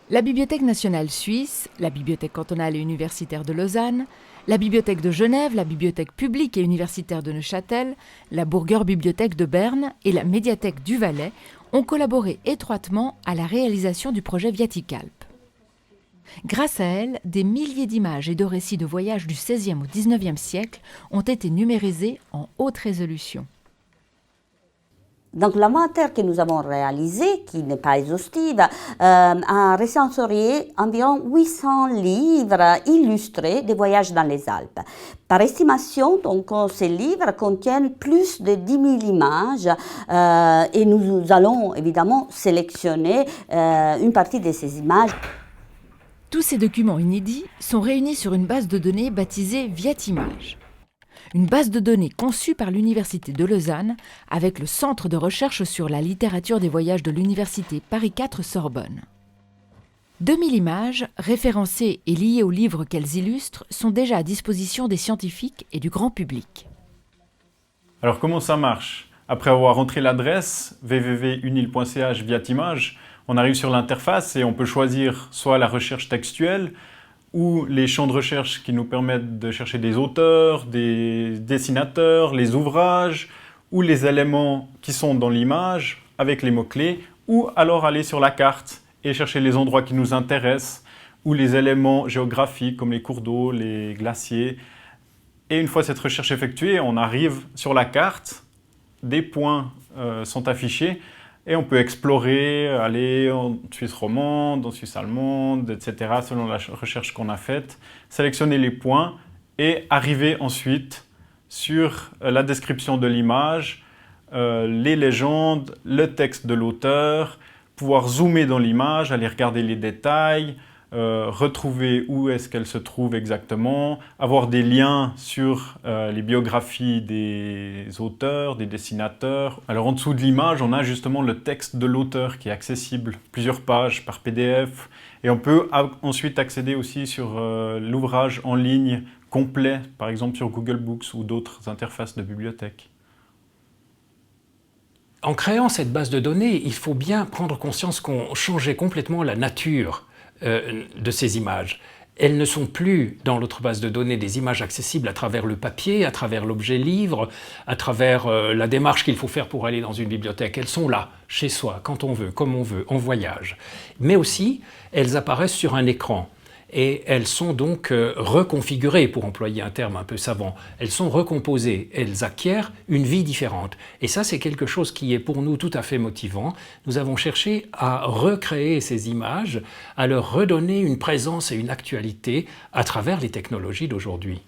La Bibliothèque nationale suisse, la Bibliothèque cantonale et universitaire de Lausanne, la Bibliothèque de Genève, la Bibliothèque publique et universitaire de Neuchâtel, la Burger Bibliothèque de Berne et la Médiathèque du Valais ont collaboré étroitement à la réalisation du projet Viaticalp. Grâce à elle, des milliers d'images et de récits de voyages du XVIe au XIXe siècle ont été numérisés en haute résolution. Donc l'inventaire que nous avons réalisé, qui n'est pas exhaustif, a recensé environ 800 livres illustrés des voyages dans les Alpes. Par estimation, donc, ces livres contiennent plus de 10 000 images et nous allons évidemment sélectionner une partie de ces images. Tous ces documents inédits sont réunis sur une base de données baptisée Viatimage. Une base de données conçue par l'Université de Lausanne avec le Centre de recherche sur la littérature des voyages de l'Université Paris IV Sorbonne. 2000 images, référencées et liées aux livres qu'elles illustrent, sont déjà à disposition des scientifiques et du grand public. Alors comment ça marche? Après avoir entré l'adresse www.unil.ch Viatimage, on arrive sur l'interface et on peut choisir soit la recherche textuelle ou les champs de recherche qui nous permettent de chercher des auteurs, des dessinateurs, les ouvrages ou les éléments qui sont dans l'image avec les mots-clés, ou alors aller sur la carte et chercher les endroits qui nous intéressent ou les éléments géographiques comme les cours d'eau, les glaciers. Et une fois cette recherche effectuée, on arrive sur la carte, des points sont affichés et on peut explorer, aller en Suisse romande, en Suisse allemande, etc. selon la recherche qu'on a faite, sélectionner les points et arriver ensuite sur la description de l'image, les légendes, le texte de l'auteur, pouvoir zoomer dans l'image, aller regarder les détails, retrouver où est-ce qu'elle se trouve exactement, avoir des liens sur les biographies des auteurs, des dessinateurs. Alors en dessous de l'image, on a justement le texte de l'auteur qui est accessible, plusieurs pages par PDF. Et on peut ensuite accéder aussi sur l'ouvrage en ligne complet, par exemple sur Google Books ou d'autres interfaces de bibliothèque. En créant cette base de données, il faut bien prendre conscience qu'on changeait complètement la nature de ces images. Elles ne sont plus dans notre base de données des images accessibles à travers le papier, à travers l'objet livre, à travers la démarche qu'il faut faire pour aller dans une bibliothèque. Elles sont là, chez soi, quand on veut, comme on veut, en voyage. Mais aussi, elles apparaissent sur un écran. Et elles sont donc reconfigurées, pour employer un terme un peu savant. Elles sont recomposées, elles acquièrent une vie différente. Et ça, c'est quelque chose qui est pour nous tout à fait motivant. Nous avons cherché à recréer ces images, à leur redonner une présence et une actualité à travers les technologies d'aujourd'hui.